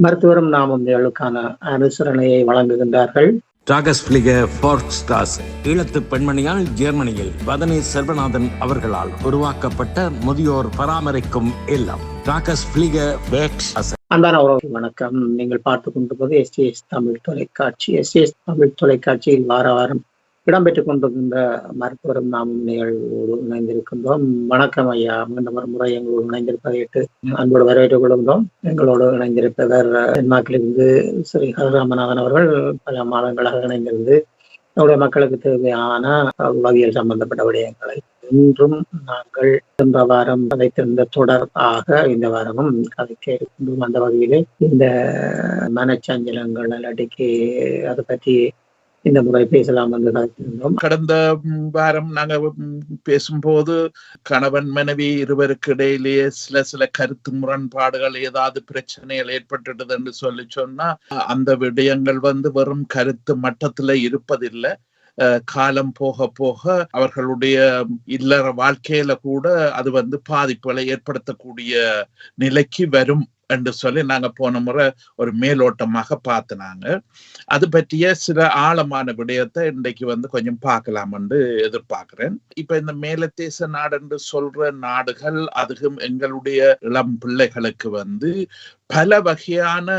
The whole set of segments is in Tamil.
மருத்துவரும் நாமும் நிகழ்வுக்கான அனுசரணையை வழங்குகின்றார்கள். ஈழத்து பெண்மணியால் ஜெர்மனியில் வதனி செல்வநாதன் அவர்களால் உருவாக்கப்பட்ட முதியோர் பராமரிக்கும் இல்லம். அன்பான உறவு வணக்கம். நீங்கள் பார்த்துக் கொண்டிருப்பது எஸ்டிஎஸ் தமிழ் தொலைக்காட்சி. எஸ்டிஎஸ் தமிழ் தொலைக்காட்சியில் வார வாரம் இடம்பெற்றுக் கொண்டிருக்கின்ற மருத்துவரும் நாமும் நிகழ்வோடு இணைந்திருக்கின்றோம். வணக்கம் ஐயா. மீண்டும் ஒரு முறை எங்களோடு இணைந்திருப்பதை அன்போடு வரவேற்றுக் கொள்கின்றோம். எங்களோடு இணைந்திருப்பவர் டென்மார்க்கிலிருந்து ஸ்ரீ ஹரராமநாதன் அவர்கள் பல மாதங்களாக இணைந்திருந்து நம்முடைய மக்களுக்கு தேவையான உளவியல் சம்பந்தப்பட்ட விடயங்களை இன்றும் நாங்கள் சென்ற வாரம் கதைத்திருந்த தொடர் ஆக இந்த வாரமும் கதைக்க இருக்கின்றோம். அந்த வகையிலே இந்த மனச்சஞ்சலங்கள் அல்லாட்டிக்கு அதை பற்றி இந்த முறை பேசலாம் என்று கதைத்திருந்தோம். கடந்த வாரம் நாங்க பேசும்போது கணவன் மனைவி இருவருக்கு இடையிலேயே சில கருத்து முரண்பாடுகள், ஏதாவது பிரச்சனைகள் ஏற்பட்டுடுது என்று சொன்னா அந்த விடயங்கள் வெறும் கருத்து மட்டத்துல இருப்பதில்லை. காலம் போக போக அவர்களுடைய இல்லற வாழ்க்கையில கூட அது பாதிப்புகளை ஏற்படுத்தக்கூடிய நிலைக்கு வரும் என்று சொல்லி நாங்க போன முறை ஒரு மேலோட்டமாக பார்த்தினாங்க. அது பற்றிய சில ஆழமான விடயத்தை இன்றைக்கு கொஞ்சம் பார்க்கலாம் என்று எதிர்பார்க்கிறேன். இப்ப இந்த மேலத்தேச நாடு என்று சொல்ற நாடுகள், அதுவும் எங்களுடைய இளம் பிள்ளைகளுக்கு பல வகையான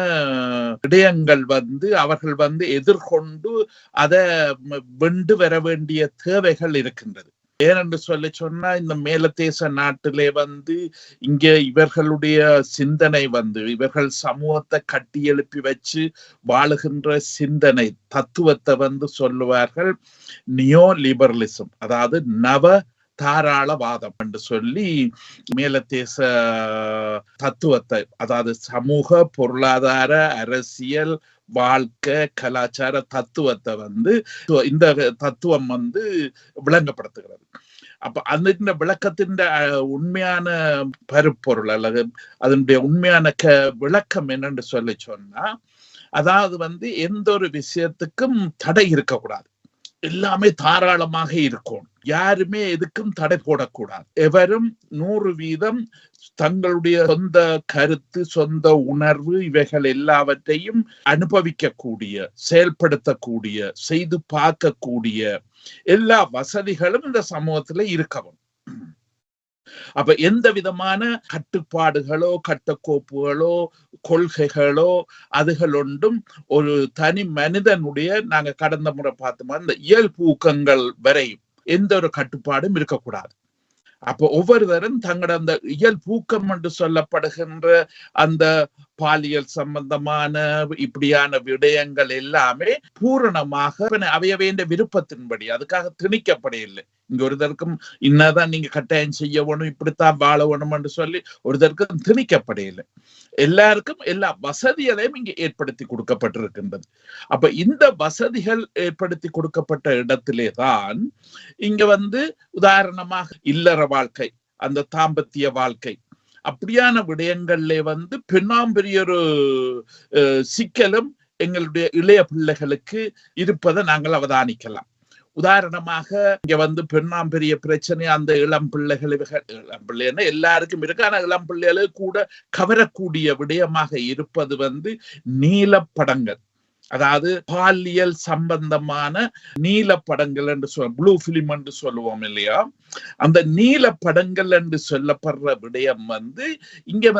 விடயங்கள் அவர்கள் எதிர்கொண்டு அதை வென்று வர வேண்டிய தேவைகள் இருக்கின்றது. ஏனென்று சொன்னா இந்த மேலத்தேச நாட்டிலே இங்க இவர்களுடைய சிந்தனை இவர்கள் சமூகத்தை கட்டி எழுப்பி வச்சு வாழுகின்ற சிந்தனை தத்துவத்தை சொல்லுவார்கள் நியோ லிபரலிசம், அதாவது நவ தாராளவாதம் என்று சொல்லி மேலத்தேச தத்துவத்தை, அதாவது சமூக பொருளாதார அரசியல் வாழ்க்கை கலாச்சார தத்துவத்தை இந்த தத்துவம் விளங்கப்படுத்துகிறது. அப்ப அந்த விளக்கத்தின் உண்மையான பருப்பொருள் அல்லது அதனுடைய உண்மையான விளக்கம் என்னன்னு சொன்னா, அதாவது எந்த ஒரு விஷயத்துக்கும் தடை இருக்கக்கூடாது, எல்லாமே தாராளமாக இருக்கும், யாருமே எதுக்கும் தடை போடக்கூடாது, எவரும் 100% தங்களுடைய சொந்த கருத்து சொந்த உணர்வு இவைகள் எல்லாவற்றையும் அனுபவிக்கக்கூடிய, செயல்படுத்தக்கூடிய, செய்து பார்க்கக்கூடிய எல்லா வசதிகளும் இந்த சமூகத்துல இருக்கவும். அப்ப எந்த விதமான கட்டுப்பாடுகளோ கட்டுக்கோப்புகளோ கொள்கைகளோ அதுகள் ஒன்றும் ஒரு தனி மனிதனுடைய, நாங்க கடந்த முறை பார்த்தோமா இந்த இயல்பூக்கங்கள் வரையும் எந்த ஒரு கட்டுப்பாடும் இருக்கக்கூடாது. அப்போ ஒவ்வொருவரும் தங்களோட அந்த இயல்பூக்கம் என்று சொல்லப்படுகின்ற அந்த பாலியல் சம்பந்தமான இப்படியான விடயங்கள் எல்லாமே பூரணமாக அவையவேண்ட விருப்பத்தின்படி, அதுக்காக திணிக்கப்படையில்லை. இங்க ஒருத்தருக்கும் இன்னதான் நீங்க கட்டாயம் செய்ய வேணும், இப்படித்தான் வாழ வேணும் என்று சொல்லி ஒருத்தருக்கும் திணிக்கப்படையில்லை. எல்லாருக்கும் எல்லா வசதிகளையும் இங்க ஏற்படுத்தி கொடுக்கப்பட்டிருக்கின்றது. அப்ப இந்த வசதிகள் ஏற்படுத்தி கொடுக்கப்பட்ட இடத்திலே தான் இங்க உதாரணமாக இல்லற வாழ்க்கை, அந்த தாம்பத்திய வாழ்க்கை அப்படியான விடயங்கள்ல பெண்ணாம்பெரிய ஒரு சிக்கலும் எங்களுடைய இளைய பிள்ளைகளுக்கு இருப்பதை நாங்கள் அவதானிக்கலாம். உதாரணமாக இங்க பெண்ணாம்பெரிய பிரச்சனை, அந்த இளம் பிள்ளைகள், இளம் பிள்ளைன்னா எல்லாருக்கும் இருக்கு, ஆனா இளம் பிள்ளைகளுக்கு கூட கவரக்கூடிய விடயமாக இருப்பது நீலப்படங்கள், அதாவது பாலியல் சம்பந்தமான நீல படங்கள் என்று ப்ளூ பிலிம் என்று சொல்லுவோம் இல்லையா. அந்த நீல படங்கள் என்று சொல்லப்படுற விடயம் இங்க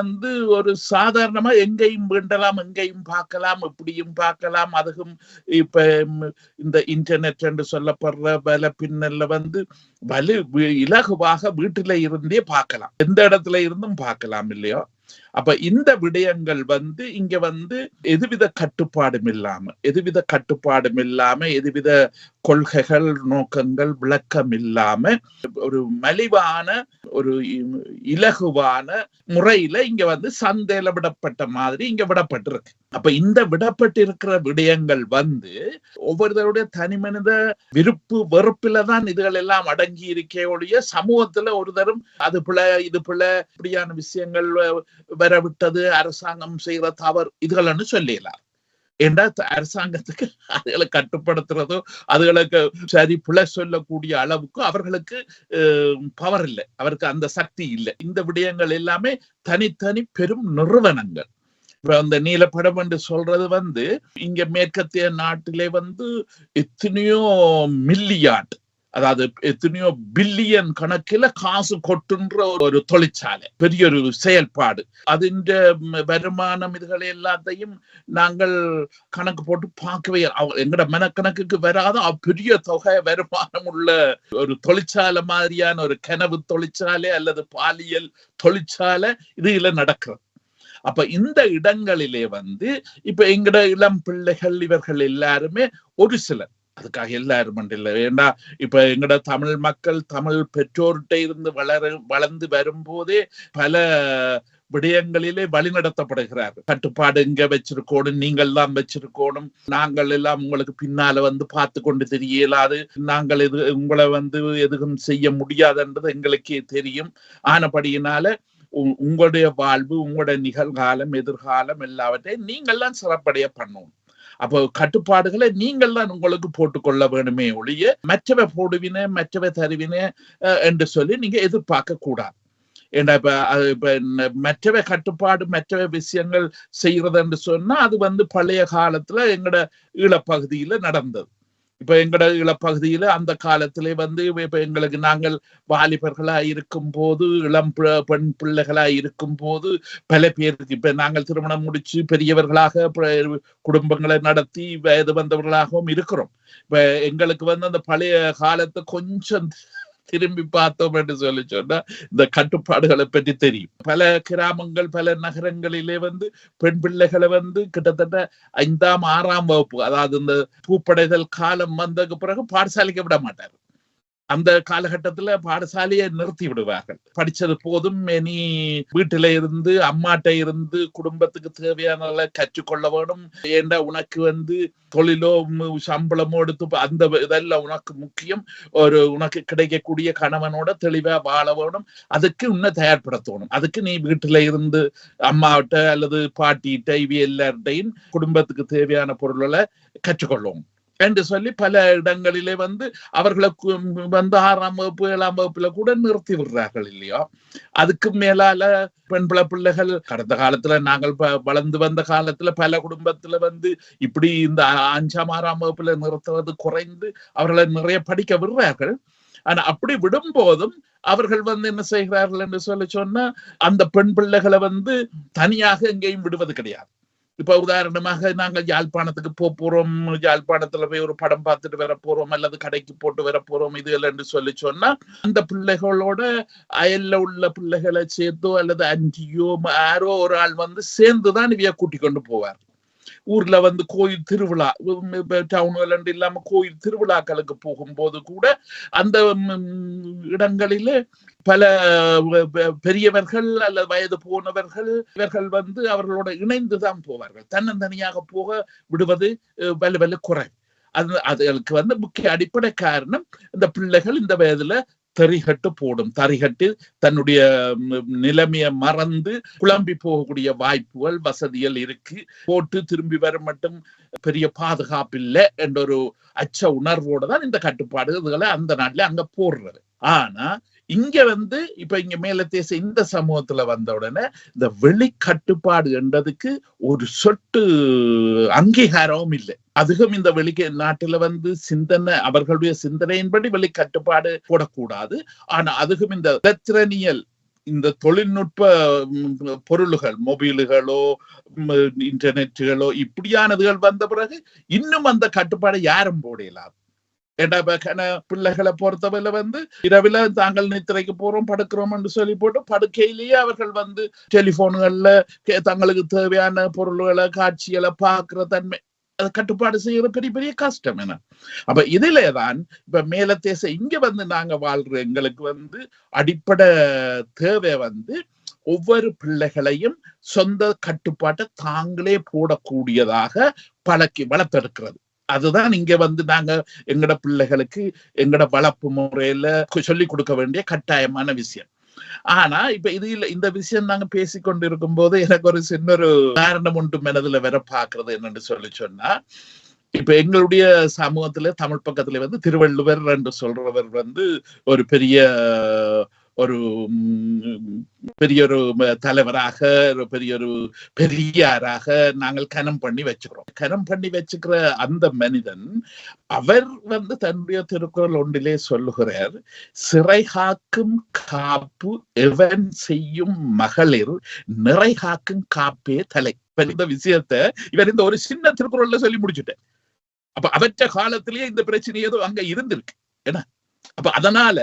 ஒரு சாதாரணமா எங்கேயும் வேண்டலாம், எங்கேயும் பார்க்கலாம், எப்படியும் பார்க்கலாம். அதுவும் இப்ப இந்த இன்டர்நெட் என்று சொல்லப்படுற வல பின்னல்ல இலகுவாக வீட்டில இருந்தே பார்க்கலாம், எந்த இடத்துல இருந்தும் பார்க்கலாம் இல்லையோ. அப்ப இந்த விடயங்கள் இங்க எதுவித கட்டுப்பாடும் இல்லாம எதுவித கொள்கைகள் நோக்கங்கள் விளக்கம் இல்லாம ஒரு மலிவான ஒரு இலகுவான முறையில இங்க சந்தையில விடப்பட்ட மாதிரி இங்க விடப்பட்டிருக்கு. அப்ப இந்த விடப்பட்டிருக்கிற விடயங்கள் ஒவ்வொருத்தருடைய தனி மனித விருப்பு வெறுப்பில தான் இதுகள் எல்லாம் அடங்கி இருக்கே. சமூகத்துல ஒருத்தரும் அது பிழை இது பிழை இப்படியான விஷயங்கள் வரவிட்டது, அரசாங்கம் செய்யற தவறு இதுகள்னு சொல்லலாம். ஏண்டா அரசாங்கத்துக்கு அதுகளை கட்டுப்படுத்துறதோ அதுகளுக்கு சரி பிழை சொல்லக்கூடிய அளவுக்கு அவர்களுக்கு பவர் இல்லை, அவருக்கு அந்த சக்தி இல்லை. இந்த விடயங்கள் எல்லாமே தனித்தனி பெரும் நிறுவனங்கள், இப்ப அந்த நீலப்படம் என்று சொல்றது வந்து இங்க மேற்கத்திய நாட்டிலே வந்து எத்தனையோ மில்லியார்ட், அதாவது எத்தனையோ பில்லியன் கணக்கில் காசு கொட்டுன்ற ஒரு தொழிற்சாலை, பெரிய ஒரு செயல்பாடு. அதிண்ட வருமானம் இதுகளை எல்லாத்தையும் நாங்கள் கணக்கு போட்டு பார்க்கவே எங்கட மனக்கணக்குக்கு வராத பெரிய தொகை வருமானம் உள்ள ஒரு தொழிற்சாலை மாதிரியான ஒரு கனவு தொழிற்சாலை அல்லது பாலியல் தொழிற்சாலை இதுல நடக்கிறது. அப்ப இந்த இடங்களிலே வந்து இப்ப எங்கட இளம் பிள்ளைகள் இவர்கள் எல்லாருமே ஒரு சிலர், அதுக்காக எல்லாரும் இல்லை, ஏண்டா இப்ப எங்கட தமிழ் மக்கள் தமிழ் பெற்றோர்கிட்ட இருந்து வளர்ந்து வரும்போதே பல விடயங்களிலே வழிநடத்தப்படுகிறார்கள். கட்டுப்பாடு இங்க வச்சிருக்கணும், நீங்கள் தான் வச்சிருக்கணும், நாங்கள் எல்லாம் உங்களுக்கு பின்னால வந்து பார்த்து கொண்டு தெரிய இயலாது, நாங்கள் உங்களை வந்து எதுவும் செய்ய முடியாதுன்றது எங்களுக்கே தெரியும். ஆனபடியினால உங்களுடைய வாழ்வு, உங்களுடைய நிகழ்காலம், எதிர்காலம் எல்லாவற்றையும் நீங்கள் தான் சிறப்படைய பண்ணணும். அப்போ கட்டுப்பாடுகளை நீங்கள் தான் உங்களுக்கு போட்டுக்கொள்ள வேணுமே ஒழிய மற்றவை போடுவின மற்றவை தருவின என்று சொல்லி நீங்க எதிர்பார்க்க கூடாது. ஏன்னா இப்ப மற்றவை கட்டுப்பாடு மற்றவை விஷயங்கள் செய்யறது என்று சொன்னா அது வந்து பழைய காலத்துல எங்கட ஈழப்பகுதியில நடந்தது. இப்ப எங்கட ஈழப்பகுதியில அந்த காலத்திலே வந்து இப்ப எங்களுக்கு நாங்கள் வாலிபர்களா இருக்கும் போது, இளம் பெண் பிள்ளைகளா இருக்கும் போது பல பேருக்கு இப்ப நாங்கள் திருமணம் முடிச்சு பெரியவர்களாக குடும்பங்களை நடத்தி வயது வந்தவர்களாகவும் இருக்கிறோம். இப்ப எங்களுக்கு வந்து அந்த பழைய காலத்தை கொஞ்சம் திரும்பி பார்த்தோம் என்று சொல்லி சொன்னா இந்த கட்டுப்பாடுகளை பற்றி தெரியும். பல கிராமங்கள் பல நகரங்களிலே வந்து பெண் பிள்ளைகளை வந்து கிட்டத்தட்ட 5ஆம் 6ஆம் வகுப்பு, அதாவது இந்த பூப்படைதல் காலம் வந்ததுக்கு பிறகு பாடசாலைக்கு விட மாட்டார். அந்த காலகட்டத்துல பாடசாலையை நிறுத்தி விடுவார்கள். படிச்சது போதும், இனி வீட்டில இருந்து அம்மாட்ட இருந்து குடும்பத்துக்கு தேவையானதை கற்றுக்கொள்ள வேணும், ஏண்டா உனக்கு வந்து தொழிலோ சம்பளமோ எடுத்து அந்த இதெல்லாம் உனக்கு முக்கியம், ஒரு உனக்கு கிடைக்கக்கூடிய கணவனோட தெளிவா வாழ வேணும், அதுக்கு உன்னை தயார்படுத்தணும், அதுக்கு நீ வீட்டில இருந்து அம்மாவிட்ட அல்லது பாட்டிகிட்ட இவ எல்லார்ட்டையும் குடும்பத்துக்கு தேவையான பொருள்களை கற்றுக்கொள்ளும் என்று சொல்லி பல இடங்களிலே வந்து அவர்களுக்கு வந்து 6ஆம் வகுப்பு 7ஆம் வகுப்புல கூட நிறுத்தி விடுறார்கள் இல்லையா. அதுக்கு மேலால பெண் பிள்ளைகள் கடந்த காலத்துல நாங்கள் வளர்ந்து வந்த காலத்துல பல குடும்பத்துல வந்து இப்படி இந்த 5ஆம் 6ஆம் வகுப்புல நிறுத்துவது குறைந்து அவர்களை நிறைய படிக்க விடுறார்கள். ஆனா அப்படி விடும் போதும் அவர்கள் வந்து என்ன செய்கிறார்கள் என்று சொல்லி சொன்னா அந்த பெண் பிள்ளைகளை வந்து தனியாக எங்கேயும் விடுவது கிடையாது. இப்ப உதாரணமாக நாங்கள் யாழ்ப்பாணத்துக்கு போறோம், யாழ்ப்பாணத்துல போய் ஒரு படம் பார்த்துட்டு வர போறோம் அல்லது கடைக்கு போட்டு வர போறோம் இது என்று சொல்லி சொன்னா அந்த பிள்ளைகளோட அயல்ல உள்ள பிள்ளைகளை சேர்த்தோ அல்லது அஞ்சியோ யாரோ ஒரு ஆள் வந்து சேர்ந்துதான் இவைய கூட்டிக் கொண்டு போவார். ஊர்ல வந்து கோயில் திருவிழா, டவுன்ல இல்லாம கோயில் திருவிழாக்களுக்கு போகும்போது கூட அந்த இடங்களிலே பல பெரியவர்கள் அல்லது வயது போனவர்கள் இவர்கள் வந்து அவர்களோட இணைந்துதான் போவார்கள். தன்னந்தனியாக போக விடுவது வலு குறை. அதுக்கு வந்து முக்கிய அடிப்படை காரணம் இந்த பிள்ளைகள் இந்த வயதுல தறிகட்டு போடும், தறிகட்டு தன்னுடைய நிலைமையை மறந்து குழம்பி போகக்கூடிய வாய்ப்புகள் வசதிகள் இருக்கு. போட்டு திரும்பி வர மட்டும் பெரிய பாதுகாப்பு இல்லை என்ற ஒரு அச்ச உணர்வோட தான் இந்த கட்டுப்பாடுகளை அந்த நாட்டில அங்க போடுறது. ஆனா இங்க வந்து இப்ப இங்க மேலத்தேச இந்த சமூகத்துல வந்த உடனே இந்த வெளி கட்டுப்பாடு என்றதுக்கு ஒரு சொட்டு அங்கீகாரமும் இல்லை. அதுவும் இந்த வெளி நாட்டுல வந்து சிந்தனை, அவர்களுடைய சிந்தனையின்படி வெளி கட்டுப்பாடு போடக்கூடாது. ஆனா அதுவும் இந்த எலக்ட்ரானியல் இந்த தொழில்நுட்ப பொருள்கள், மொபைல்களோ இன்டர்நெட்டுகளோ இப்படியானதுகள் வந்த பிறகு இன்னும் அந்த கட்டுப்பாடு யாரும் போடலாது. பிள்ளைகளை பொறுத்தவரை வந்து இரவில தாங்கள் நித்திரைக்கு போறோம் படுக்கிறோம் என்று சொல்லி போட்டு படுக்கையிலேயே அவர்கள் வந்து டெலிபோன்கள்ல தங்களுக்கு தேவையான பொருள்களை காட்சிகளை பார்க்கிற தன்மை, அதை கட்டுப்பாடு செய்யற பெரிய பெரிய கஷ்டம் என்ன. அப்ப இதுலதான் இப்ப மேலத்தேச இங்க வந்து நாங்க வாழ்ற எங்களுக்கு வந்து அடிப்படை தேவை வந்து ஒவ்வொரு பிள்ளைகளையும் சொந்த கட்டுப்பாட்டை தாங்களே போடக்கூடியதாக பழக்கி வளர்த்தெடுக்கிறது. அதுதான் இங்க வந்து நாங்க எங்கட பிள்ளைகளுக்கு எங்கட வளர்ப்பு முறையில சொல்லிக் கொடுக்க வேண்டிய கட்டாயமான விஷயம். ஆனா இப்ப இதுல இந்த விஷயம் நாங்க பேசிக்கொண்டு இருக்கும் போது எனக்கு ஒரு சின்ன ஒரு காரணம் ஒன்று மனதுல வர பாக்குறது என்னன்னு சொல்லி சொன்னா, இப்ப எங்களுடைய சமூகத்துல தமிழ் பக்கத்துல வந்து திருவள்ளுவர் என்று சொல்றவர் வந்து ஒரு பெரிய ஒரு பெரியொரு தலைவராக, பெரியொரு பெரியாராக நாங்கள் கனம் பண்ணி வச்சுக்கிறோம். கனம் பண்ணி வச்சுக்கிற அந்த மனிதன் அவர் தன்னுடைய திருக்குறள் ஒன்றிலே சொல்லுகிறார், சிறை காக்கும் காப்பு எவன் செய்யும் மகளிர் நிறை காக்கும் காப்பே தலை. இந்த விஷயத்த இவர் இந்த ஒரு சின்ன திருக்குறள்ல சொல்லி முடிச்சுட்டேன். அப்ப அவற்ற காலத்திலேயே இந்த பிரச்சனை ஏதோ அங்க இருந்திருக்கு. ஏன்னா அப்ப அதனால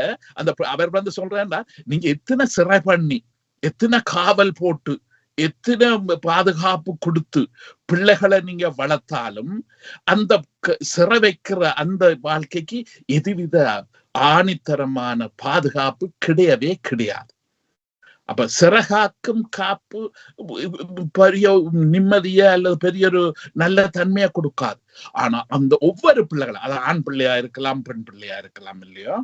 அவர் சொல்றேன்னா, நீங்க எத்தனை சிறை பண்ணி, எத்தனை காவல் போட்டு, எத்தனை பாதுகாப்பு கொடுத்து பிள்ளைகளை நீங்க வளர்த்தாலும் அந்த சிறை வைக்கிற அந்த வாழ்க்கைக்கு எதுவித ஆணித்தரமான பாதுகாப்பு கிடையவே கிடையாது. அப்ப சிறகாக்கும் காப்பு பெரிய நிம்மதிய அல்லது பெரிய ஒரு நல்ல தன்மையை கொடுக்காது. ஆனா அந்த ஒவ்வொரு பிள்ளைகளும், அது ஆண் பிள்ளையா இருக்கலாம், பெண் பிள்ளையா இருக்கலாம் இல்லையோ,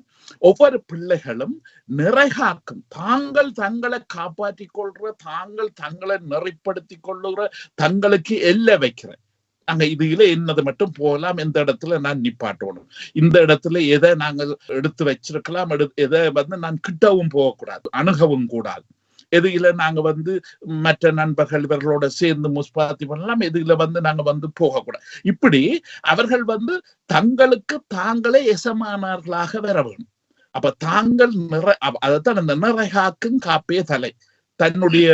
ஒவ்வொரு பிள்ளைகளும் நிறைகாக்கும், தாங்கள் தங்களை காப்பாற்றிக் கொள்ற, தாங்கள் தங்களை நெறிப்படுத்திக் கொள்ளுகிற, தங்களுக்கு எல்லை வைக்கிற, நாங்க இதுல என்னது மட்டும் போகலாம், எந்த இடத்துல நான் நிப்பாட்டணும், இந்த இடத்துல எதை நாங்கள் எடுத்து வச்சிருக்கலாம், எதை நான் கிட்டவும் போகக்கூடாது, அணுகவும் கூடாது, எதுல நாங்க மற்ற நண்பர்கள் இவர்களோட சேர்ந்து முஸ்பாத்தி பண்ணலாம், எதுல நாங்க போகக்கூடாது. இப்படி அவர்கள் தங்களுக்கு தாங்களே எசமானார்களாக வர வேணும். அப்ப தாங்கள் அதைத்தான் அந்த நிறைகாக்கும் காப்பே தலை, தன்னுடைய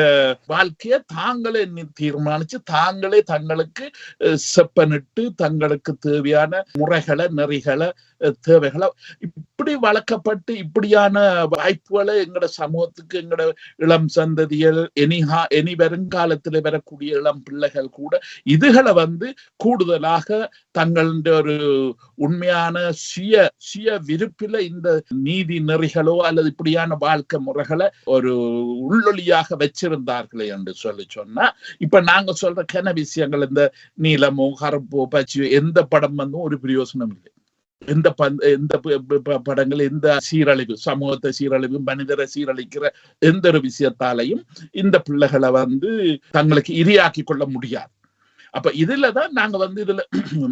வாழ்க்கைய தாங்களே தீர்மானிச்சு, தாங்களே தங்களுக்கு செப்பனிட்டு, தங்களுக்கு தேவையான முறைகளை, நெறிகளை, தேவைகளை இப்படி வளர்க்கப்பட்டு, இப்படியான வாய்ப்புகளை எங்கட சமூகத்துக்கு, எங்கட இளம் சந்ததிகள், இனி வருங்காலத்துல வரக்கூடிய இளம் பிள்ளைகள் கூட இதுகளை கூடுதலாக தங்களுடைய ஒரு உண்மையான சுய விருப்பில இந்த நீதி நெறிகளோ அல்லது இப்படியான வாழ்க்கை முறைகளை ஒரு உள்ளொலியாக வச்சிருந்தார்களே என்று சொன்னா, இப்ப நாங்க சொல்ற கன விஷயங்கள், இந்த நீலமோ கருப்போ பச்சையோ எந்த படம் ஒரு பிரயோசனம் இல்லை. எந்த படங்கள், எந்த சீரழிவு, சமூகத்தை சீரழிவு, மனிதரை சீரழிக்கிற எந்த ஒரு விஷயத்தாலையும் இந்த பிள்ளைகளை தங்களுக்கு இரையாக்கி கொள்ள முடியாது. அப்ப இதுலதான் நாங்க இதுல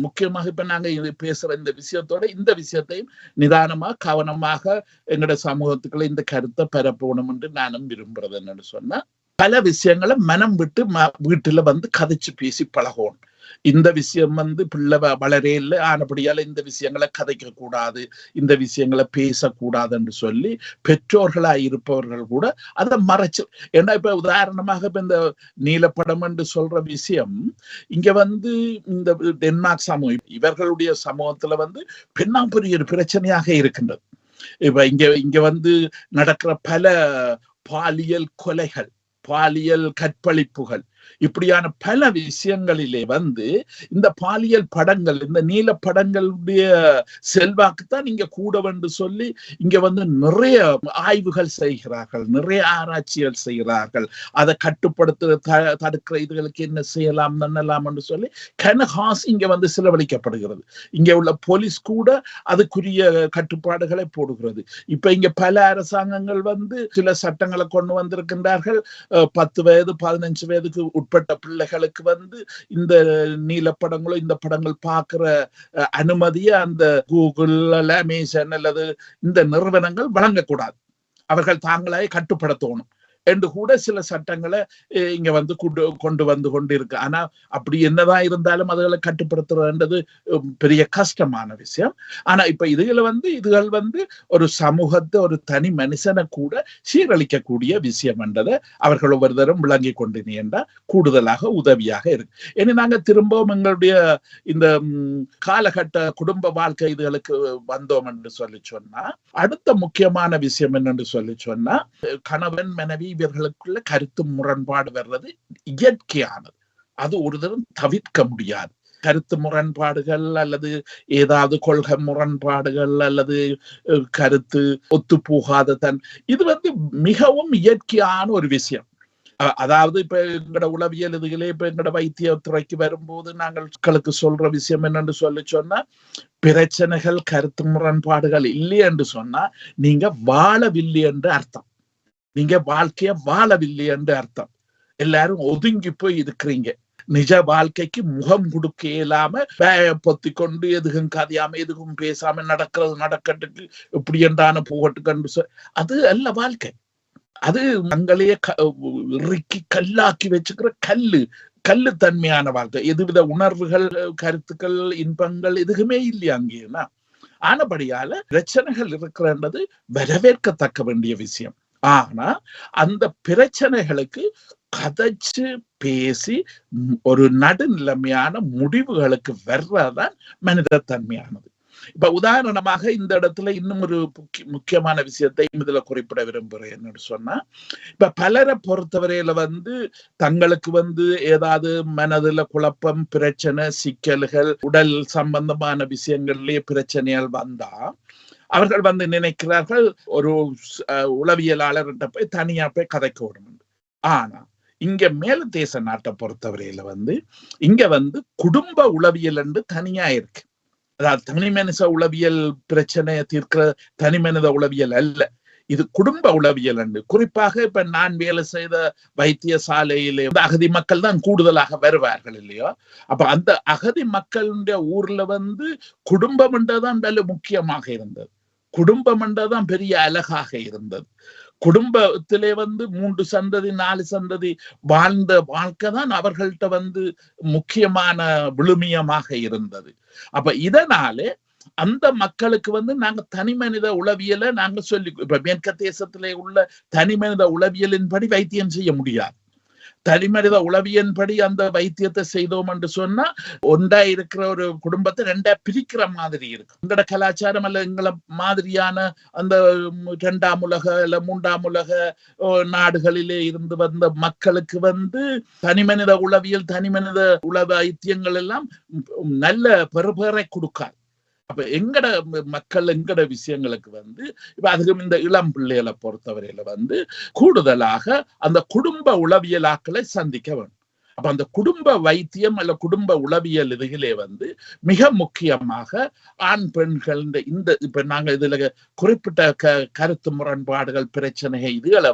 முக்கியமாக இப்ப நாங்க பேசுற இந்த விஷயத்தோட இந்த விஷயத்தையும் நிதானமா கவனமாக எங்கட சமூகத்துக்குள்ள இந்த கருத்தை பரப்பணும் என்று நானும் விரும்புறது என்னன்னு சொன்னா, பல விஷயங்களை மனம் விட்டு வீட்டுல கதைச்சு பேசி பழகணும். இந்த விஷயம் பிள்ளை வளரே இல்லை, ஆனபடியால இந்த விஷயங்களை கதைக்க கூடாது, இந்த விஷயங்களை பேசக்கூடாது என்று சொல்லி பெற்றோர்களா இருப்பவர்கள் கூட அதை மறைச்சு. ஏன்னா இப்ப உதாரணமாக இப்ப இந்த நீலப்படம் என்று சொல்ற விஷயம் இங்க இந்த டென்மார்க் சமூகம், இவர்களுடைய சமூகத்துல பெரிய ஒரு பிரச்சனையாக இருக்கின்றது. இப்ப இங்க நடக்கிற பல பாலியல் கொலைகள், பாலியல் கற்பழிப்புகள், இப்படியான பல விஷயங்களிலே இந்த பாலியல் படங்கள், இந்த நீல படங்களுடைய செல்வாக்குத்தான் இங்க கூட சொல்லி இங்க நிறைய ஆய்வுகள் செய்கிறார்கள், நிறைய ஆராய்ச்சிகள் செய்கிறார்கள். அதை கட்டுப்படுத்த தடுக்கிற இதுகளுக்கு என்ன செய்யலாம் நன்னலாம் என்று சொல்லி கனகாசு இங்க செலவழிக்கப்படுகிறது. இங்க உள்ள போலீஸ் கூட அதுக்குரிய கட்டுப்பாடுகளை போடுகிறது. இப்ப இங்க பல அரசாங்கங்கள் சில சட்டங்களை கொண்டு வந்திருக்கின்றார்கள். 10 வயது 15 வயதுக்கு உட்பட்ட பிள்ளைகளுக்கு இந்த நீலப்படங்களோ இந்த படங்கள் பார்க்கிற அனுமதியை அந்த கூகுள், அமேசான் அல்லது இந்த நிறுவனங்கள் வழங்கக்கூடாது. அவர்கள் தாங்களே கட்டுப்படுத்தணும் என்று கூட சில சட்டங்களை இங்க கொண்டு இருக்கு. ஆனா அப்படி என்னதான் இருந்தாலும் அதுகளை கட்டுப்படுத்துறதுன்றது பெரிய கஷ்டமான விஷயம். ஆனா இப்ப இதுகள் ஒரு சமூகத்தை, ஒரு தனி மனுஷனை கூட சீரழிக்கக்கூடிய விஷயம் என்றதை அவர்கள் ஒவ்வொருத்தரும் விளங்கி கொண்டிருந்தா கூடுதலாக உதவியாக இருக்கு. ஏன்னா நாங்க திரும்பவும் எங்களுடைய இந்த காலகட்ட குடும்ப வாழ்க்கை இதுகளுக்கு வந்தோம் என்று சொல்லி சொன்னா, அடுத்த முக்கியமான விஷயம் என்னென்று சொல்லி சொன்னா, கணவன் மனைவி இவர்களுக்குள்ள கருத்து முரண்பாடு வர்றது இயற்கையானது, அது ஒரு தரம் தவிர்க்க முடியாது. கருத்து முரண்பாடுகள் அல்லது ஏதாவது கொள்கை முரண்பாடுகள் அல்லது கருத்து ஒத்து போகாத இது மிகவும் இயற்கையான ஒரு விஷயம். அதாவது இப்ப எங்கட உளவியல் இதுகளே இப்ப எங்கட வைத்திய துறைக்கு வரும்போது நாங்கள் மக்களுக்கு சொல்ற விஷயம் என்னன்னு சொல்லி சொன்னா, பிரச்சனைகள் கருத்து முரண்பாடுகள் இல்லை என்று சொன்னா நீங்க வாழவில்லை என்று அர்த்தம், நீங்க வாழ்க்கைய வாழவில்லை என்று அர்த்தம். எல்லாரும் ஒதுங்கி போய் இருக்கிறீங்க. நிஜ வாழ்க்கைக்கு முகம் கொடுக்க இயலாம பொத்தி கொண்டு எதுவும் கதையாம எதுவும் பேசாம நடக்கிறது நடக்கட்டுக்கு இப்படி என்றான போகட்டுக்கு அது அல்ல வாழ்க்கை. அது தங்களையே இறுக்கி கல்லாக்கி வச்சுக்கிற கல்லு தன்மையான வாழ்க்கை. எதுவித உணர்வுகள், கருத்துக்கள், இன்பங்கள் எதுவுமே இல்லையா அங்கேனா. ஆனபடியால பிரச்சனைகள் இருக்கிறது வரவேற்கத்தக்க வேண்டிய விஷயம். ஆனா அந்த பிரச்சனைகளுக்கு கதைச்சு பேசி ஒரு நடுநிலைமையான முடிவுகளுக்கு வர்றதான் மனித தன்மையானது. இப்ப உதாரணமாக இந்த இடத்துல இன்னும் ஒரு முக்கியமான விஷயத்தை இதுல குறிப்பிட விரும்புறேன். என்னன்னு சொன்னா, இப்ப பலரை பொறுத்தவரையில தங்களுக்கு ஏதாவது மனதுல குழப்பம், பிரச்சனை, சிக்கல்கள், உடல் சம்பந்தமான விஷயங்கள்லயே பிரச்சனைகள் வந்தா அவர்கள் நினைக்கிறார்கள் ஒரு உளவியலாளர்கிட்ட போய் தனியா போய் கதைக்க விடணும். ஆனா இங்க மேல் தேச நாட்டை பொறுத்தவரையில இங்க குடும்ப உளவியல் என்று தனியா இருக்கு. அதாவது தனி மனித உளவியல் பிரச்சனையை தீர்க்கிற தனி மனித உளவியல் அல்ல, இது குடும்ப உளவியல் என்று. குறிப்பாக இப்ப நான் வேலை செய்த வைத்தியசாலையிலே அகதி மக்கள் தான் கூடுதலாக வருவார்கள் இல்லையோ. அப்ப அந்த அகதி மக்களுடைய ஊர்ல குடும்பம் என்றதான் முக்கியமாக இருந்தது. குடும்பம் என்றதான் பெரிய அழகாக இருந்தது. குடும்பத்திலே 3 சந்ததி 4 சந்ததி வாழ்ந்த வாழ்க்கை தான் அவர்கள்ட்ட முக்கியமான விழுமியமாக இருந்தது. அப்ப இதனாலே அந்த மக்களுக்கு நாங்க தனி மனித உளவியலை நாங்க சொல்லி, இப்ப மேற்க தேசத்திலே உள்ள தனி மனித உளவியலின்படி வைத்தியம் செய்ய முடியாது. தனிமனித உளவியன்படி அந்த வைத்தியத்தை செய்தோம் என்று சொன்னா ஒன்றா இருக்கிற ஒரு குடும்பத்தை ரெண்டா பிரிக்கிற மாதிரி இருக்கு. எங்களோட கலாச்சாரம் அல்ல எங்களை மாதிரியான அந்த 2ஆம் உலக இல்ல 3ஆம் உலக நாடுகளிலே இருந்து வந்த மக்களுக்கு தனிமனித உளவியல், தனிமனித உள வைத்தியங்கள் எல்லாம் நல்ல பெறுபேறை கொடுக்காது. அப்ப எங்கட மக்கள் எங்கட விஷயங்களுக்கு இப்ப அதுக்கும் இந்த இளம் பிள்ளைகளை பொறுத்தவரையில கூடுதலாக அந்த குடும்ப உளவியலாக்களை சந்திக்க வேண்டும். அப்ப அந்த குடும்ப வைத்தியம் அல்ல குடும்ப உளவியல் இதுகளே மிக முக்கியமாக ஆண் பெண்கள் இந்த இப்ப நாங்க இதுல குறிப்பிட்ட கருத்து முரண்பாடுகள், பிரச்சனைகள் இதுகளை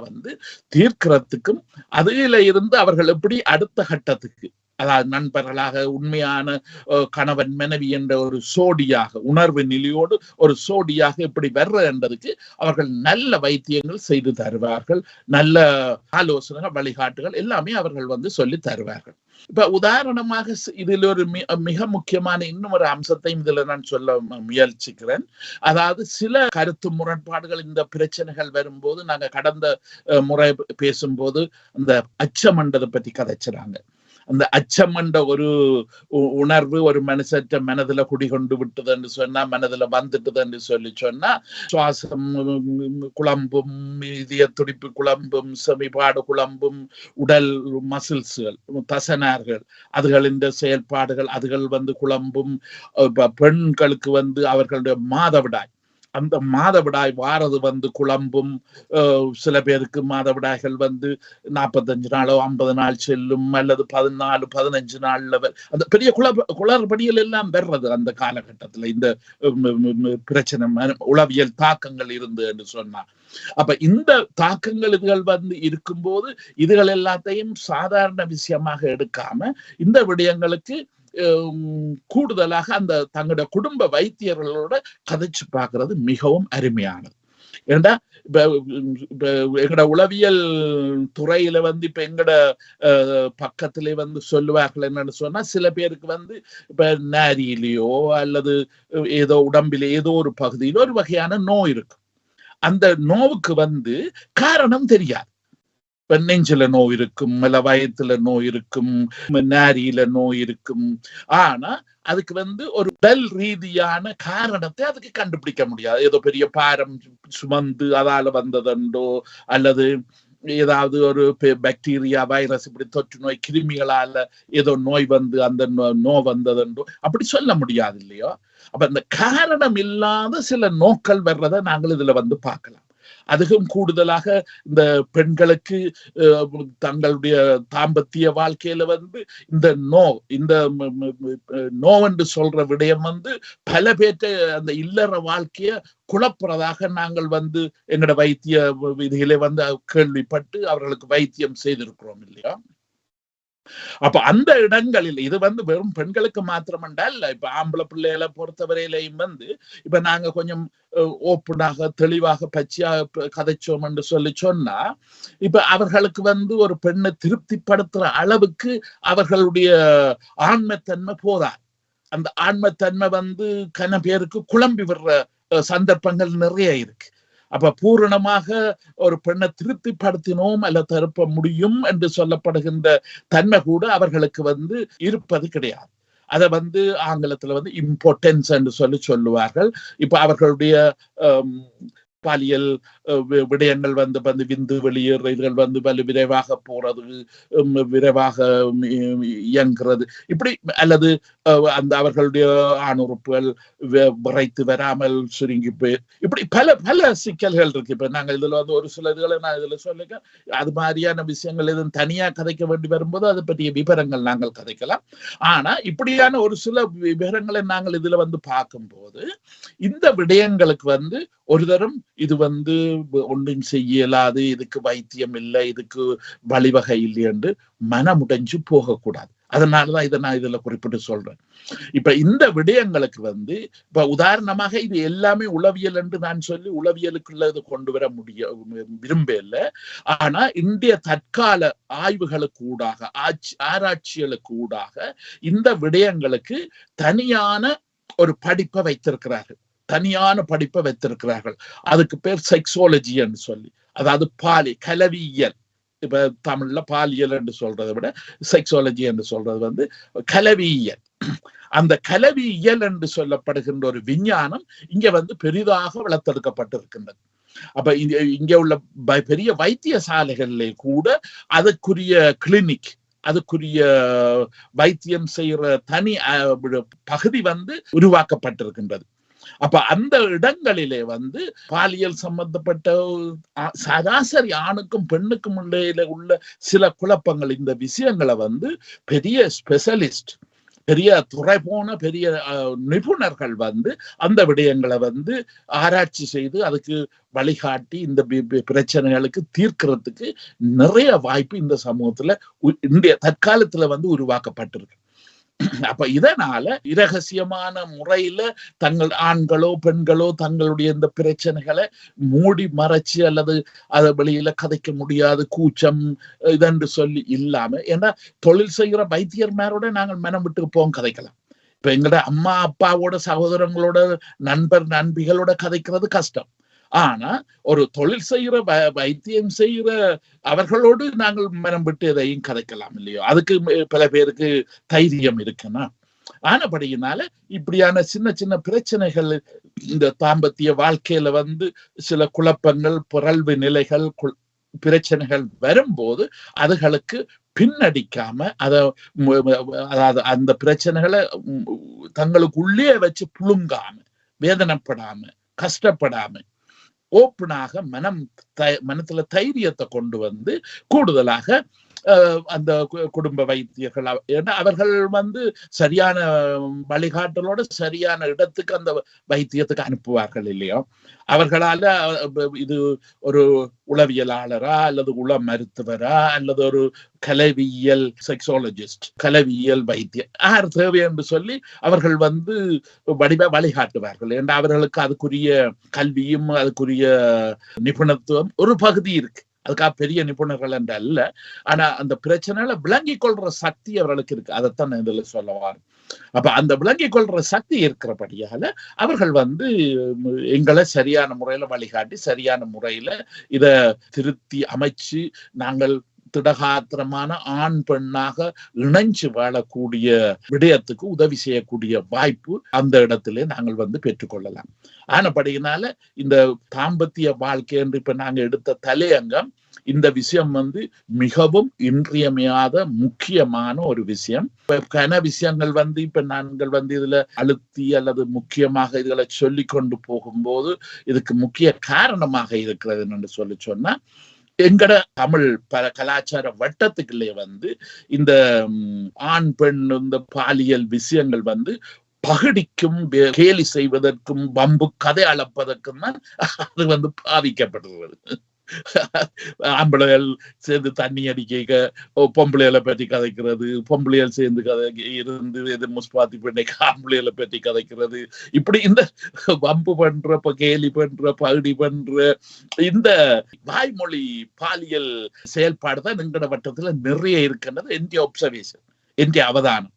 தீர்க்கிறதுக்கும் அதுல இருந்து அவர்கள் எப்படி அடுத்த கட்டத்துக்கு, அதாவது நண்பர்களாக உண்மையான கணவன் மனைவி என்ற ஒரு சோடியாக உணர்வு நிலையோடு ஒரு சோடியாக இப்படி வர்ற என்றதுக்கு அவர்கள் நல்ல வைத்தியங்கள் செய்து தருவார்கள். நல்ல ஆலோசனைகள், வழிகாட்டுகள் எல்லாமே அவர்கள் சொல்லி தருவார்கள். இப்ப உதாரணமாக இதில் ஒரு மிக முக்கியமான இன்னும் ஒரு அம்சத்தையும் இதுல நான் சொல்ல முயற்சிக்கிறேன். அதாவது சில கருத்து முரண்பாடுகள், இந்த பிரச்சனைகள் வரும்போது நாங்க கடந்த முறை பேசும்போது அந்த அச்சமன்றதை பற்றி கதைச்சுறாங்க. அந்த அச்சம் என்ற ஒரு உணர்வு ஒரு மனுஷற்ற மனதுல குடிகொண்டு விட்டது என்று சொன்னா, மனதுல வந்துட்டது என்று சொன்னா சுவாசம் குழம்பும், இதய துடிப்பு குழம்பும், செமிபாடு குழம்பும், உடல் மசில்ஸ்கள், தசனார்கள் அதுகளின் செயல்பாடுகள் அதுகள் குழம்பும். பெண்களுக்கு அவர்களுடைய மாதவிடாய், அந்த மாதவிடாய் வாரது குழம்பும். சில பேருக்கு மாதவிடாய்கள் 45 நாளோ 50 நாள் செல்லும், அல்லது 14-15 நாள்ல அந்த பெரிய குளறுபடிகள் எல்லாம் வர்றது அந்த காலகட்டத்துல. இந்த பிரச்சனை உளவியல் தாக்கங்கள் இருந்து என்று சொன்னா, அப்ப இந்த தாக்கங்கள் இதுகள் இருக்கும்போது இதுகள் எல்லாத்தையும் சாதாரண விஷயமாக எடுக்காம இந்த விடயங்களுக்கு கூடுதலாக அந்த தங்களுடைய குடும்ப வைத்தியர்களோட கதைச்சு பார்க்கறது மிகவும் அருமையானது. ஏண்டா எங்கட உளவியல் துறையில இப்ப எங்கட பக்கத்திலே சொல்லுவார்கள் என்னன்னு சொன்னா, சில பேருக்கு இப்ப நாரியிலேயோ அல்லது ஏதோ உடம்பிலே ஏதோ ஒரு பகுதியில ஒரு வகையான நோய் இருக்கு. அந்த நோவுக்கு காரணம் தெரியாது. இப்ப நெஞ்சில நோய் இருக்கும், இல்ல வயத்துல நோய் இருக்கும், நாரியில நோய் இருக்கும். ஆனா அதுக்கு ஒரு உடல் ரீதியான காரணத்தை அதுக்கு கண்டுபிடிக்க முடியாது. ஏதோ பெரிய பாரம் சுமந்து அதால வந்ததுண்டோ, அல்லது ஏதாவது ஒரு பாக்டீரியா, வைரஸ், இப்படி தொற்று நோய், கிருமிகளால ஏதோ நோய் அந்த நோய் வந்ததுண்டோ அப்படி சொல்ல முடியாது இல்லையோ. அப்ப இந்த காரணம் இல்லாத சில நோக்கள் வர்றதை நாங்கள் இதுல பார்க்கலாம். அதுவும் கூடுதலாக இந்த பெண்களுக்கு தங்களுடைய தாம்பத்திய வாழ்க்கையில இந்த நோவென்று சொல்ற விடயம் பல பேற்ற அந்த இல்லற வாழ்க்கைய குழப்புறதாக நாங்கள் எங்களோட வைத்திய விதிகளை கேள்விப்பட்டு அவர்களுக்கு வைத்தியம் செய்திருக்கிறோம் இல்லையா. அப்ப அந்த இடங்களில் இது வெறும் பெண்களுக்கு மாத்திரமண்டா இல்ல, இப்ப ஆம்பளை பிள்ளைகளை பொறுத்தவரையிலையும் இப்ப நாங்க கொஞ்சம் ஓப்பனாக தெளிவாக பச்சையா கதைச்சோம் என்று சொன்னா இப்ப அவர்களுக்கு ஒரு பெண்ணை திருப்திப்படுத்துற அளவுக்கு அவர்களுடைய ஆண்மைத்தன்மை போதாது. அந்த ஆண்மைத்தன்மை கன பேருக்கு குழம்பி விடுற சந்தர்ப்பங்கள் நிறைய இருக்கு. அப்ப பூரணமாக ஒரு பெண்ணை திருப்திப்படுத்தினோம் அல்ல தருப்ப முடியும் என்று சொல்லப்படுகின்ற தன்மை கூட அவர்களுக்கு இருப்பது கிடையாது. அதை ஆங்கிலத்துல இம்பார்ட்டன்ஸ் என்று சொல்லுவார்கள். இப்ப அவர்களுடைய பாலியல் விடயங்கள் விந்து வெளியேற இதுகள் விரைவாக போறது, விரைவாக இயங்குறது, இப்படி அல்லது அந்த அவர்களுடைய ஆணுறுப்புகள் விரைத்து வராமல் சுருங்கி போய் இப்படி பல பல சிக்கல்கள் இருக்கு. இப்ப நாங்க இதுல ஒரு சில இதுகளை நான் இதுல சொல்லிக்க அது மாதிரியான விஷயங்கள் எதுவும் தனியா கதைக்க வேண்டி வரும்போது அதை பற்றிய விவரங்கள் நாங்கள் கதைக்கலாம். ஆனா இப்படியான ஒரு சில விவரங்களை நாங்கள் இதுல பார்க்கும்போது இந்த விடயங்களுக்கு ஒரு தரம் இது ஒன்றும் செய்யலாது, இதுக்கு வைத்தியம் இல்லை, இதுக்கு வழிவகை இல்லை என்று மனமுடைஞ்சு போகக்கூடாது. அதனாலதான் இதை நான் இதுல குறிப்பிட்டு சொல்றேன். இப்ப இந்த விடயங்களுக்கு இப்ப உதாரணமாக இது எல்லாமே உளவியல் என்று நான் சொல்லி உளவியலுக்குள்ள இது கொண்டு வர விரும்பல. ஆனா இந்திய தற்கால ஆய்வுகளுக்கு ஊடாக ஆராய்ச்சிகளுக்கு ஊடாக இந்த விடயங்களுக்கு தனியான ஒரு படிப்பை வைத்திருக்கிறார்கள். அதுக்கு பேர் செக்ஸாலஜி என்று சொல்லி, அதாவது கலவியியல். இப்ப தமிழ்ல பாலியல் என்று சொல்றதை விட செக்ஸாலஜி என்று சொல்றது கலவியியல். அந்த கலவியியல் என்று சொல்லப்படுகின்ற ஒரு விஞ்ஞானம் இங்க பெரிதாக வளர்த்தெடுக்கப்பட்டிருக்கின்றது. அப்ப இங்க உள்ள பெரிய வைத்தியசாலைகளிலே கூட அதுக்குரிய கிளினிக், அதுக்குரிய வைத்தியம் செய்யற தனி பகுதி உருவாக்கப்பட்டிருக்கின்றது. அப்ப அந்த இடங்களிலே பாலியல் சம்பந்தப்பட்ட சராசரி ஆணுக்கும் பெண்ணுக்கும் இடையில உள்ள சில குழப்பங்கள், இந்த விஷயங்களை பெரிய ஸ்பெஷலிஸ்ட், பெரிய துறை போன பெரிய நிபுணர்கள் அந்த விடயங்களை ஆராய்ச்சி செய்து அதுக்கு வழிகாட்டி இந்த பிரச்சனைகளுக்கு தீர்க்கிறதுக்கு நிறைய வாய்ப்பு இந்த சமூகத்துல இந்திய தற்காலத்துல உருவாக்கப்பட்டிருக்கு. அப்ப இதனால இரகசியமான முறையில தங்கள் ஆண்களோ பெண்களோ தங்களுடைய இந்த பிரச்சனைகளை மூடி மறைச்சு அல்லது அதை வெளியில கதைக்க முடியாது, கூச்சம் இதென்று சொல்லி இல்லாம, ஏன்னா தொழில் செய்கிற வைத்தியர்மாரோட நாங்கள் மனம் விட்டு போவோம் கதைக்கலாம். இப்ப எங்களோட அம்மா அப்பாவோட சகோதரங்களோட நண்பர் நண்பிகளோட கதைக்கிறது கஷ்டம். ஆனா ஒரு தொழில் செய்கிற வைத்தியம் செய்கிற அவர்களோடு நாங்கள் மனம் விட்டு எதையும் கதைக்கலாம் இல்லையோ, அதுக்கு பல பேருக்கு தைரியம் இருக்குன்னா. ஆனபடியினால இப்படியான சின்ன சின்ன பிரச்சனைகள் இந்த தாம்பத்திய வாழ்க்கையில சில குழப்பங்கள், பிறழ்வு நிலைகள், பிரச்சனைகள் வரும்போது அதுகளுக்கு பின்னடிக்காம அதாவது அந்த பிரச்சனைகளை தங்களுக்கு உள்ளே வச்சு புழுங்காம, வேதனைப்படாம, கஷ்டப்படாம, ஓப்பனாக மனத்துல தைரியத்தை கொண்டு கூடுதலாக அந்த குடும்ப வைத்தியர்கள் அவர்கள் சரியான வழிகாட்டலோட சரியான இடத்துக்கு அந்த வைத்தியத்துக்கு அனுப்புவார்கள் இல்லையோ. அவர்களால இது ஒரு உளவியலாளரா அல்லது உள மருத்துவரா அல்லது ஒரு கலவியல் செக்ஸாலஜிஸ்ட், கலவியல் வைத்தியர் யார் தேவை என்று சொல்லி அவர்கள் வழிகாட்டுவார்கள். ஏன்னா அவர்களுக்கு அதுக்குரிய கல்வியும் அதுக்குரிய நிபுணத்துவம் ஒரு பகுதி இருக்கு. அதுக்காக பெரிய நிபுணர்கள் என்று அல்ல, ஆனா அந்த பிரச்சனையில விளங்கிக் கொள்ற சக்தி அவர்களுக்கு இருக்கு. அதைத்தான் நான் இதுல சொல்லவாரு. அப்ப அந்த விளங்கிக் கொள்ற சக்தி இருக்கிறபடியால அவர்கள் எங்களை சரியான முறையில வழிகாட்டி சரியான முறையில இத திருத்தி அமைச்சு நாங்கள் திடகாத்திரமான ஆண் பெண்ணாக இணைஞ்சு வாழக்கூடிய விடயத்துக்கு உதவி செய்யக்கூடிய வாய்ப்பு அந்த இடத்திலே நாங்கள் பெற்றுக்கொள்ளலாம். ஆனபடியினால இந்த தாம்பத்திய வாழ்க்கை என்று இப்ப நாங்க எடுத்த தலையங்கம், இந்த விஷயம் மிகவும் இன்றியமையாத முக்கியமான ஒரு விஷயம். கன விஷயங்கள் இப்ப நாங்கள் இதுல அழுத்தி அல்லது முக்கியமாக இதுகளை சொல்லி கொண்டு போகும்போது இதுக்கு முக்கிய காரணமாக இருக்கிறது என்று சொல்லி சொன்னா, எங்கட தமிழ் கலாச்சார வட்டத்துக்குள்ளே இந்த ஆண் பெண் இந்த பாலியல் விஷயங்கள் பகடிக்கும் கேலி செய்வதற்கும் வம்பு கதை அளப்பதற்கும் தான் அது பாவிக்கப்படுகிறது. ஆம்பளைகள் சேர்ந்து தண்ணி அடிக்க பொம்பளைகளை பற்றி கதைக்கிறது, பொம்பளைகள் சேர்ந்து இருந்து எது முஸ்பாத்தி பெண்ணைக்கு ஆம்பளைகளை பற்றி கதைக்கிறது, இப்படி இந்த வம்பு பண்ற கேலி பண்ற பகுடி பண்ற இந்த வாய்மொழி பாலியல் செயல்பாடு தான் எங்கட வட்டத்துல நிறைய இருக்கின்றது. என்னுடைய ஒப்சர்வேஷன், என்னுடைய அவதானம்.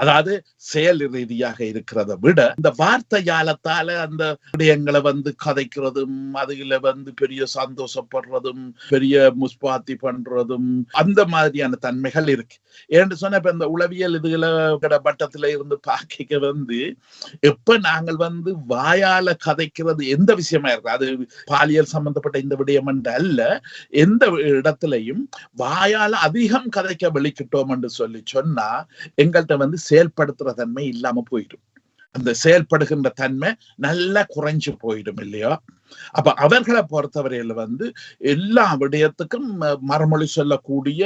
அதாவது செயல் ரீதியாக இருக்கிறத விட இந்த வார்த்தை ஜாலத்தால அந்த விடயங்களை கதைக்கிறதும், அதுல பெரிய சந்தோஷப்படுறதும், பெரிய முஸ்பாத்தி பண்றதும், அந்த மாதிரியான தன்மைகள் இருக்கு. ஏன்னு சொன்ன இப்ப இந்த உளவியல் இதுகளை பட்டத்துல இருந்து பாக்க எப்ப நாங்கள் வாயால கதைக்கிறது எந்த விஷயமா இருக்கு, அது பாலியல் சம்பந்தப்பட்ட இந்த விடயம் என்று அல்ல, எந்த இடத்துலையும் வாயால அதிகம் கதைக்க வெளிக்கிட்டோம் என்று சொன்னா எங்கள்கிட்ட செயல்படுத்துற தன்மை இல்லாம போயிடும். அந்த செயல்படுகின்ற தன்மை நல்லா குறைஞ்சு போயிடும் இல்லையா? அப்ப அவர்களை பொறுத்தவரையில எல்லா விடயத்துக்கும் மறுமொழி சொல்லக்கூடிய,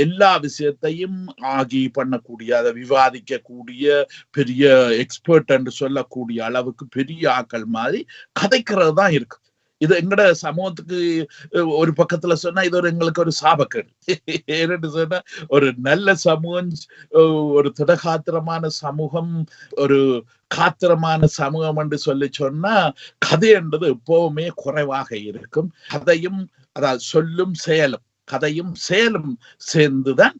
எல்லா விஷயத்தையும் ஆகி பண்ணக்கூடிய, அதை விவாதிக்க கூடிய பெரிய எக்ஸ்பர்ட் என்று சொல்லக்கூடிய அளவுக்கு பெரிய ஆக்கள் மாதிரி கதைக்கிறது தான் இருக்கு. இது எங்கட சமூகத்துக்கு ஒரு பக்கத்துல சொன்னா இது எங்களுக்கு ஒரு சாபக்கேடு. ஏன்னு சொன்னா ஒரு நல்ல சமூகம், ஒரு திடகாத்திரமான சமூகம், ஒரு காத்திரமான சமூகம் என்று சொன்னா கதை என்றது எப்பவுமே குறைவாக இருக்கும். கதையும் அதாவது சொல்லும் செயலும், கதையும் செயலும் சேர்ந்துதான்,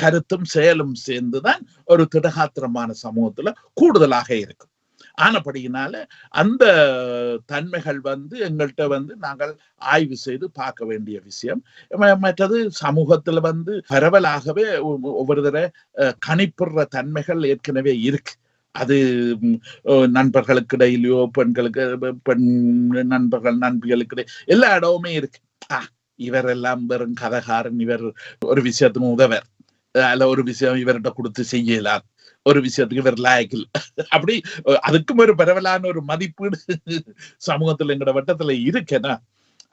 கருத்தும் செயலும் சேர்ந்துதான் ஒரு திடகாத்திரமான சமூகத்துல கூடுதலாக இருக்கும். ஆனபடியினால அந்த தன்மைகள் எங்கள்கிட்ட நாங்கள் ஆய்வு செய்து பார்க்க வேண்டிய விஷயம். மற்றது சமூகத்துல பரவலாகவே ஒவ்வொரு தடவை கணிப்புற தன்மைகள் ஏற்கனவே இருக்கு. அது நண்பர்களுக்கு இடையிலயோ, பெண் நண்பர்கள் நண்பிகளுக்கு எல்லா இடமுமே இருக்கு. இவர் எல்லாம் வெறும் கதைகாரன், இவர் ஒரு விஷயத்துக்கு உதவர், அல்ல ஒரு விஷயம் இவர்கிட்ட கொடுத்து செய்யலாம், ஒரு விஷயத்துக்கு இவர் லாயக்கில், அப்படி அதுக்கும் ஒரு பரவலான ஒரு மதிப்பீடு சமூகத்துல எங்கட வட்டத்துல இருக்கேன்னா.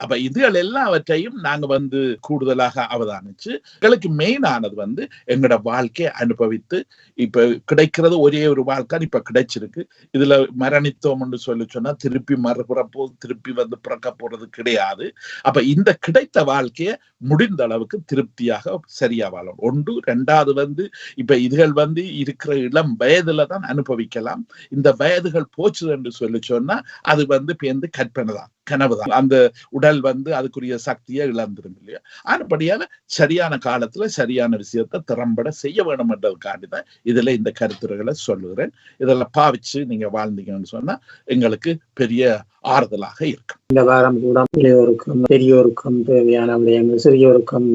அப்ப இதுகள் எல்லாவற்றையும் நாங்க கூடுதலாக அவதானிச்சு, எங்களுக்கு மெயின் ஆனது எங்களோட வாழ்க்கையை அனுபவித்து, இப்ப கிடைக்கிறது ஒரே ஒரு வாழ்க்கை இப்ப கிடைச்சிருக்கு. இதுல மரணித்தோம் என்று சொன்னா திருப்பி மறுபிறப்போ திருப்பி பிறக்க போறது கிடையாது. அப்ப இந்த கிடைத்த வாழ்க்கையை முடிந்த அளவுக்கு திருப்தியாக சரியா வாழணும். ஒன்று. ரெண்டாவது இப்ப இதுகள் இருக்கிற இளம் வயதுல தான் அனுபவிக்கலாம். இந்த வயதுகள் போச்சு என்று சொன்னா அது பேர்ந்து கற்பனை தான், கனவுதான். அந்த உடல் அதுக்குரிய சக்தியை இழந்துடும் இல்லையா? ஆனபடியால சரியான காலத்துல சரியான விஷயத்தை திறம்பட செய்ய வேணும் என்றதுக்காண்டிதான் இதுல இந்த கருத்துரைகளை சொல்லுகிறேன். இதெல்லாம் பாவிச்சு நீங்க வாழ்ந்தீங்கன்னு சொன்னா எங்களுக்கு பெரிய ஆறுதலாக இருக்கும். இந்த வாரம் கூட இளையோருக்கும் பெரியோருக்கும் தேவையான விடயங்கள், சிறியோருக்கும்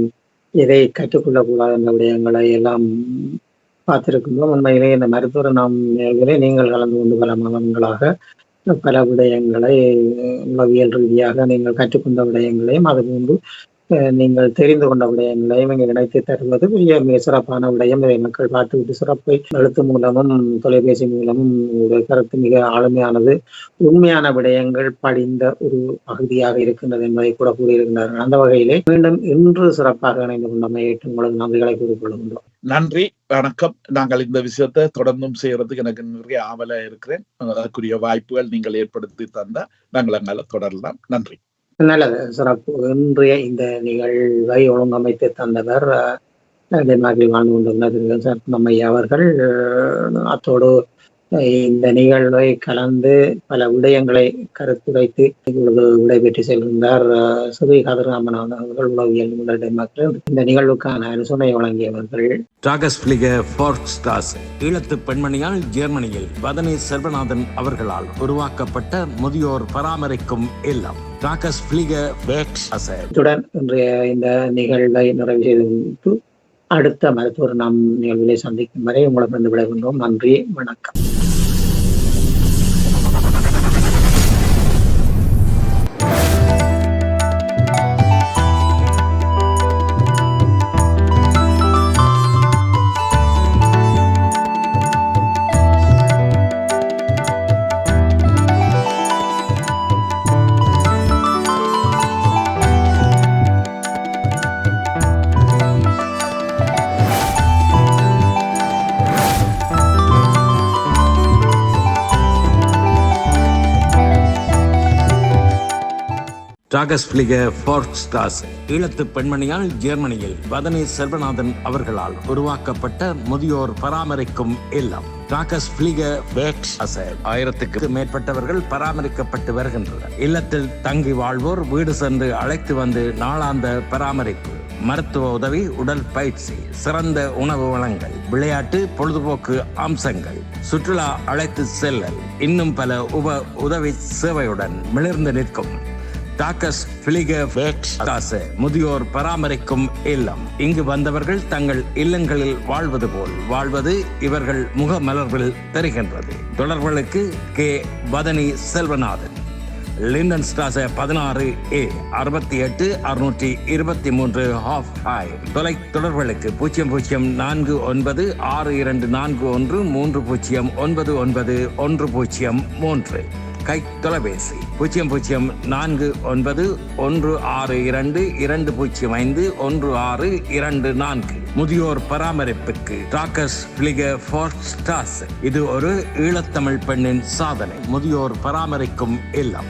எதை கற்றுக்கொள்ளக்கூடாத என்ற விடயங்களை எல்லாம் பார்த்திருக்கின்றோம். உண்மையிலே இந்த மருத்துவ நாம் நீங்கள் கலந்து கொண்டு பல மாதங்களாக பல விடயங்களை உளவியல் ரீதியாக நீங்கள் கற்றுக்கொண்ட விடயங்களையும், அதுபோன்று நீங்கள் தெரிந்து கொண்ட விடயங்களையும் இங்கே இணைத்து தருவது மிக சிறப்பான விடயம். இதை மக்கள் பார்த்துவிட்டு சிறப்பை எழுத்து மூலமும் தொலைபேசி மூலமும் கருத்து மிக ஆளுமையானது, உண்மையான விடயங்கள் படிந்த ஒரு பகுதியாக இருக்கின்றது என்பதை கூட கூறியிருக்கிறார்கள். அந்த வகையிலே மீண்டும் இன்று சிறப்பாக இணைந்து கொண்டமை உங்களுக்கு நன்றிகளை கூறிக்கொள்கின்றோம். நன்றி, வணக்கம். நாங்கள் இந்த விஷயத்தை தொடர்ந்தும் செய்யறதுக்கு எனக்கு நிறைய ஆவலா இருக்கிறேன். அதற்குரிய வாய்ப்புகள் நீங்கள் ஏற்படுத்தி தந்தா நாங்கள் அங்கால தொடரலாம். நன்றி. நல்லது, சிறப்பு. இன்றைய இந்த நிகழ்வை ஒழுங்கமைத்து தந்தவர் டென்மார்க்கில் வாழ்ந்து கொண்டிருந்த சரத்னம்மையா அவர்கள். அத்தோடு இந்த நிகழ்வை கலந்து பல விடயங்களை கருத்துரைத்து இப்பொழுது விடைபெற்று செல்கின்றார் சுபி கதிர்ராமன் அவர்கள், உளவியல் நிபுணர் டென்மார்க்கில். இந்த நிகழ்வுக்கான அனுசரணை வழங்கியவர்கள் ஈழத்து பெண்மணியால் ஜெர்மனியில் வதனி செல்வநாதன் அவர்களால் உருவாக்கப்பட்ட முதியோர் பராமரிக்கும் இல்லம். இத்துடன் இன்றைய இந்த நிகழ்வை நிறைவு செய்து அடுத்த மருத்துவர் நாம் நிகழ்விலை சந்திக்கும் வரை உங்களிடம் விடைபெறுகிறோம். நன்றி, வணக்கம். டாகஸ்பிளிகர் ஃபோர்ஸ்ட்ராசே ஈழத்து பெண்மணியால் ஜெர்மனியில் வதனி செல்வநாதன் அவர்களால் உருவாக்கப்பட்ட முதியோர் பராமரிக்கும் இல்லம். டாகஸ்பிளிகர் ஃபோர்ஸ்ட்ராசே 1000க்கு மேற்பட்டவர்கள் பராமரிக்கப்பட்டு வருகின்றனர். இல்லத்தில் தங்கி வாழ்வோர் வீடு சென்று அழைத்து வந்து நாளாந்த பராமரிப்பு, மருத்துவ உதவி, உடல் பயிற்சி, சிறந்த உணவு வளங்கள், விளையாட்டு பொழுதுபோக்கு அம்சங்கள், சுற்றுலா அழைத்து செல்லல், இன்னும் பல உதவி சேவையுடன் மிளிர்ந்து நிற்கும் டாகஸ்பிளிகர் ஃபோர்ஸ்ட்ராசே முதியோர் பராமரிக்கும் இல்லம். இங்கு வந்தவர்கள் தங்கள் இல்லங்களில் வாழ்வது போல் வாழ்வது இவர்கள் முகமலர்வில் தெரிகின்றது. தொடர்புகளுக்கு K. Vathani Selvanathan, Linden Strasse 16A 68 623 ஹாஃப் ஹாய். தொலை தொடர்புகளுக்கு 00494130991003. கை தொலைபேசி 00416220510624. முதியோர் பராமரிப்புக்கு டாகஸ்பிளிகர் ஃபோர்ஸ்ட்ராசே. இது ஒரு ஈழத்தமிழ் பெண்ணின் சாதனை. முதியோர் பராமரிக்கும் இல்லம்.